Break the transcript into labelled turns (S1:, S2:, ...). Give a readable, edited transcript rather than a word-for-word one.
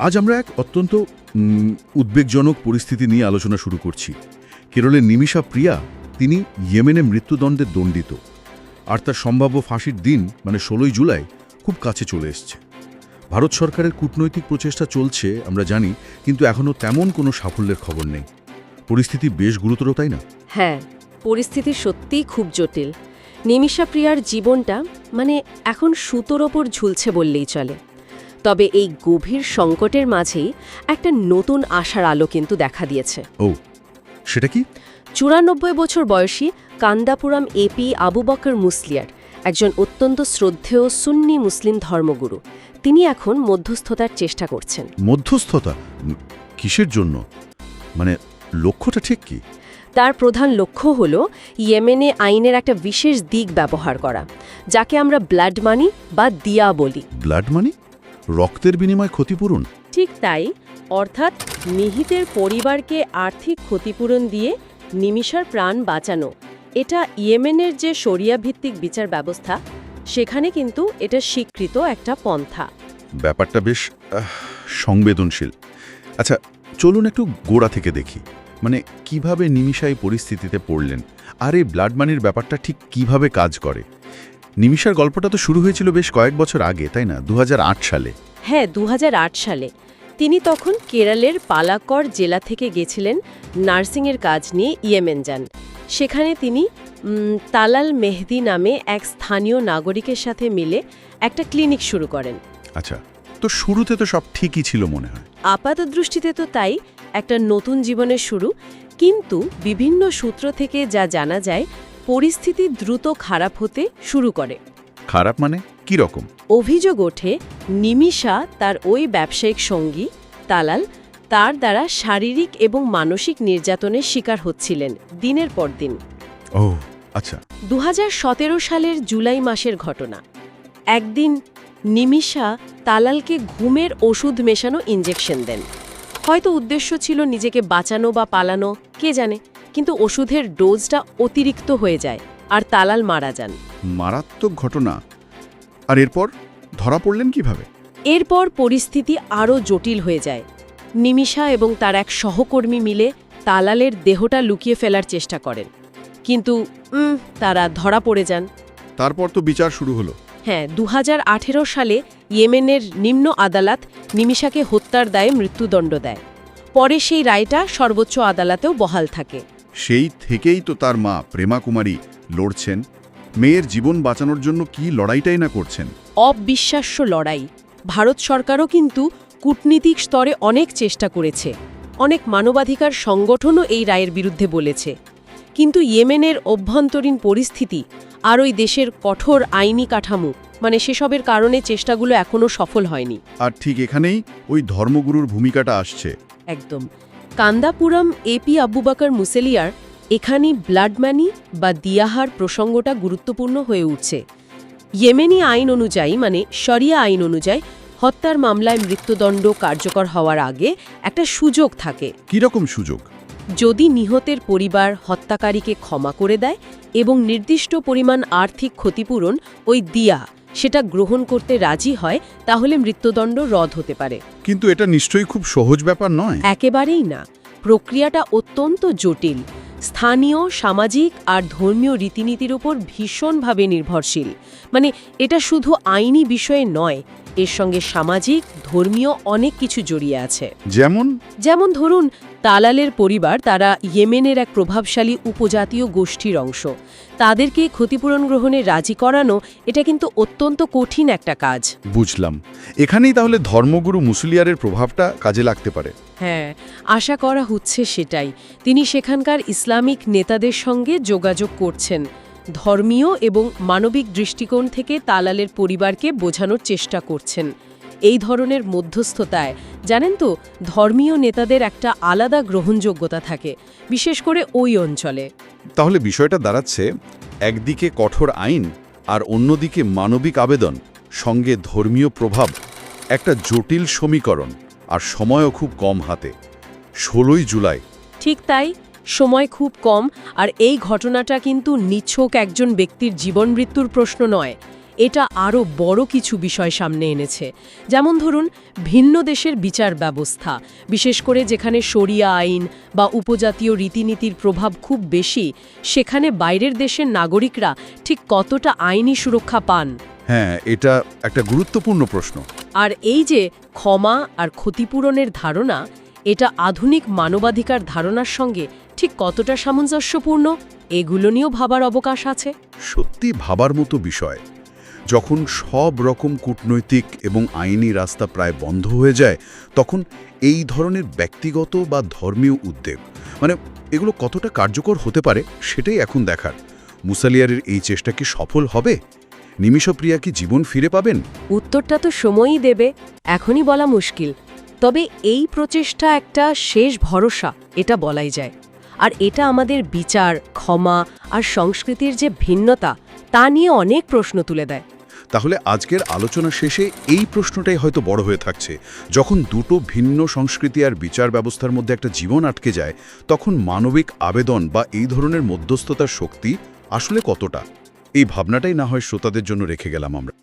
S1: আজ আমরা এক অত্যন্ত উদ্বেগজনক পরিস্থিতি নিয়ে আলোচনা শুরু করছি। কেরলের নিমিষা প্রিয়া, তিনি ইয়েমেনে মৃত্যুদণ্ডে দণ্ডিত, আর তার সম্ভাব্য ফাঁসির দিন মানে 16ই জুলাই খুব কাছে চলে এসছে। ভারত সরকারের কূটনৈতিক প্রচেষ্টা চলছে আমরা জানি, কিন্তু এখনও তেমন কোনো সাফল্যের খবর নেই। পরিস্থিতি বেশ গুরুতর, তাই না?
S2: হ্যাঁ, পরিস্থিতি সত্যিই খুব জটিল। নিমিষা প্রিয়ার জীবনটা এখন সুতোর ওপর ঝুলছে বললেই চলে। তবে এই গভীর সংকটের মাঝেই একটা নতুন আশার আলো কিন্তু দেখা দিয়েছে।
S1: ও, সেটা কি?
S2: 94 বছর বয়সী কান্দাপুরাম এপি আবু বকর মুসলিয়ার, একজন অত্যন্ত শ্রদ্ধেয় সুন্নি মুসলিম ধর্মগুরু, তিনি এখন মধ্যস্থতার চেষ্টা করছেন।
S1: মধ্যস্থতা? কিসের জন্য? লক্ষ্যটা ঠিক কি?
S2: তার প্রধান লক্ষ্য হল ইয়েমেনে আইনের একটা বিশেষ দিক ব্যবহার করা, যাকে আমরা ব্লাড মানি বা দিয়া বলি।
S1: ব্লাড মানি? রক্তের বিনিময়ে ক্ষতিপূরণ?
S2: ঠিক তাই, অর্থাৎ নিহতের পরিবারকে আর্থিক ক্ষতিপূরণ দিয়ে নিমিষার প্রাণ বাঁচানো। এটা ইয়েমেনের যে শরিয়া ভিত্তিক বিচার ব্যবস্থা, সেখানে কিন্তু এটা স্বীকৃত একটা পন্থা।
S1: ব্যাপারটা বেশ সংবেদনশীল। আচ্ছা, চলুন একটু গোড়া থেকে দেখি। কিভাবে নিমিষা এই পরিস্থিতিতে পড়লেন, আর এই ব্লাড মানির ব্যাপারটা ঠিক কিভাবে কাজ করে। নিমিষার গল্পটা তো শুরু হয়েছিল বেশ কয়েক বছর আগে, তাই না? 2008 সালে।
S2: হ্যাঁ, 2008 সালে তিনি তখন কেরলের পালাক্কড় জেলা থেকে গেছিলেন নার্সিংয়ের কাজ নিয়ে ইয়েমেন যান। সেখানে তিনি তালাল মেহদি নামে এক স্থানীয় নাগরিকের সাথে মিলে একটা ক্লিনিক শুরু করেন।
S1: আচ্ছা, তো শুরুতে তো সব ঠিকই ছিল মনে হয়।
S2: আপাত দৃষ্টিতে তো তাই, একটা নতুন জীবনের শুরু। কিন্তু বিভিন্ন সূত্র থেকে যা জানা যায়, পরিস্থিতি দ্রুত খারাপ হতে শুরু করে।
S1: খারাপ মানে কি রকম?
S2: অভিযোগ ওঠে নিমিষা তার ওই ব্যবসায়িক সঙ্গী তালাল, তার দ্বারা শারীরিক এবং মানসিক নির্যাতনের শিকার হচ্ছিলেন দিনের পর দিন।
S1: ও আচ্ছা।
S2: 2017 সালের জুলাই মাসের ঘটনা। একদিন নিমিষা তালালকে ঘুমের ওষুধ মেশানো ইঞ্জেকশন দেন। হয়তো উদ্দেশ্য ছিল নিজেকে বাঁচানো বা পালানো, কে জানে, কিন্তু ওষুধের ডোজটা অতিরিক্ত হয়ে যায় আর তালাল মারা যান।
S1: মারাত্মক ঘটনা। আর এরপর ধরা পড়লেন কিভাবে?
S2: এরপর পরিস্থিতি আরও জটিল হয়ে যায়। নিমিষা এবং তার এক সহকর্মী মিলে তালালের দেহটা লুকিয়ে ফেলার চেষ্টা করেন, কিন্তু তারা ধরা পড়ে যান।
S1: তারপর তো বিচার শুরু হলো।
S2: হ্যাঁ, 2018 সালে ইয়েমেনের নিম্ন আদালত নিমিষাকে হত্যার দায়ে মৃত্যুদণ্ড দেয়। পরে সেই রায়টা সর্বোচ্চ আদালতেও বহাল থাকে।
S1: সেই থেকেই তো তার মা প্রেমা কুমারী লড়ছেন। মেয়ের জীবন বাঁচানোর জন্য কি লড়াইটাই না করছেন।
S2: অবিশ্বাস্য লড়াই। ভারত সরকারও কিন্তু কূটনীতিক স্তরে অনেক চেষ্টা করেছে। অনেক মানবাধিকার সংগঠনও এই রায়ের বিরুদ্ধে বলেছে। কিন্তু ইয়েমেনের অভ্যন্তরীণ পরিস্থিতি আর ওই দেশের কঠোর আইনি কাঠামো, সেসবের কারণে চেষ্টাগুলো এখনও সফল হয়নি।
S1: আর ঠিক এখানেই ওই ধর্মগুরুর ভূমিকাটা আসছে।
S2: একদম। কান্দাপুরাম এপি আবু বকর মুসলিয়ার এখানেই ব্লাড মানি বা দিয়াহার প্রসঙ্গটা গুরুত্বপূর্ণ হয়ে উঠছে। ইয়েমেনি আইন অনুযায়ী, শরিয়া আইন অনুযায়ী, হত্যার মামলায় মৃত্যুদণ্ড কার্যকর হওয়ার আগে একটা সুযোগ থাকে।
S1: কিরকম সুযোগ?
S2: যদি নিহতের পরিবার হত্যাকারীকে ক্ষমা করে দেয় এবং নির্দিষ্ট পরিমাণ আর্থিক ক্ষতিপূরণ, ওই দিয়া, সেটা গ্রহণ করতে রাজি হয়, তাহলে মৃত্যুদণ্ড রদ হতে পারে।
S1: কিন্তু এটা নিশ্চয়ই খুব সহজ ব্যাপার নয়।
S2: একেবারেই না। প্রক্রিয়াটা অত্যন্ত জটিল। স্থানীয়, সামাজিক আর ধর্মীয় রীতিনীতির উপর ভীষণভাবে নির্ভরশীল। এটা শুধু আইনি বিষয়ে নয়, এর সঙ্গে সামাজিক, ধর্মীয় অনেক কিছু জড়িয়ে আছে। যেমন ধরুন, তালালের পরিবার, তারা ইয়েমেনের এক প্রভাবশালী উপজাতীয় গোষ্ঠীর অংশ। তাদেরকে ক্ষতিপূরণ গ্রহণে রাজি করানো, এটা কিন্তু অত্যন্ত কঠিন একটা কাজ।
S1: বুঝলাম। এখানেই তাহলে ধর্মগুরু মুসলিয়ারের প্রভাবটা কাজে লাগতে পারে।
S2: হ্যাঁ, আশা করা হচ্ছে সেটাই। তিনি সেখানকার ইসলামিক নেতাদের সঙ্গে যোগাযোগ করছেন, ধর্মীয় এবং মানবিক দৃষ্টিকোণ থেকে তালালের পরিবারকে বোঝানোর চেষ্টা করছেন। এই ধরনের মধ্যস্থতায়, জানেন তো, ধর্মীয় নেতাদের একটা আলাদা গ্রহণযোগ্যতা থাকে, বিশেষ করে ওই অঞ্চলে।
S1: তাহলে বিষয়টা দাঁড়াচ্ছে, একদিকে কঠোর আইন আর অন্যদিকে মানবিক আবেদন, সঙ্গে ধর্মীয় প্রভাব, একটা জটিল সমীকরণ। আর সময়ও খুব কম হাতে, 16ই জুলাই।
S2: ঠিক তাই, সময় খুব কম। আর এই ঘটনাটা কিন্তু নিছক একজন ব্যক্তির জীবন মৃত্যুর প্রশ্ন নয়। এটা আরও বড় কিছু বিষয় সামনে এনেছে। যেমন ধরুন, ভিন্ন দেশের বিচার ব্যবস্থা, বিশেষ করে যেখানে শরিয়া আইন বা উপজাতীয় রীতিনীতির প্রভাব খুব বেশি, সেখানে বাইরের দেশের নাগরিকরা ঠিক কতটা আইনি সুরক্ষা পান।
S1: হ্যাঁ, এটা একটা গুরুত্বপূর্ণ প্রশ্ন।
S2: আর এই যে ক্ষমা আর ক্ষতিপূরণের ধারণা, এটা আধুনিক মানবাধিকার ধারণার সঙ্গে ঠিক কতটা সামঞ্জস্যপূর্ণ, এগুলো নিয়েও ভাবার অবকাশ আছে।
S1: সত্যি ভাবার মতো বিষয়। যখন সব রকম কূটনৈতিক এবং আইনি রাস্তা প্রায় বন্ধ হয়ে যায়, তখন এই ধরনের ব্যক্তিগত বা ধর্মীয় উদ্যোগ এগুলো কতটা কার্যকর হতে পারে সেটাই এখন দেখার। মুসালিয়ারের এই চেষ্টা কি সফল হবে? নিমিষপ্রিয়া কি জীবন ফিরে পাবেন?
S2: উত্তরটা তো সময়ই দেবে, এখনই বলা মুশকিল। তবে এই প্রচেষ্টা একটা শেষ ভরসা, এটা বলাই যায়। আর এটা আমাদের বিচার, ক্ষমা আর সংস্কৃতির যে ভিন্নতা, তা নিয়ে অনেক প্রশ্ন তুলে দেয়।
S1: তাহলে আজকের আলোচনা শেষে এই প্রশ্নটাই হয়তো বড় হয়ে থাকছে, যখন দুটো ভিন্ন সংস্কৃতি আর বিচার ব্যবস্থার মধ্যে একটা জীবন আটকে যায়, তখন মানবিক আবেদন বা এই ধরনের মধ্যস্থতার শক্তি আসলে কতটা? এই ভাবনাটাই না হয় শ্রোতাদের জন্য রেখে গেলাম আমরা।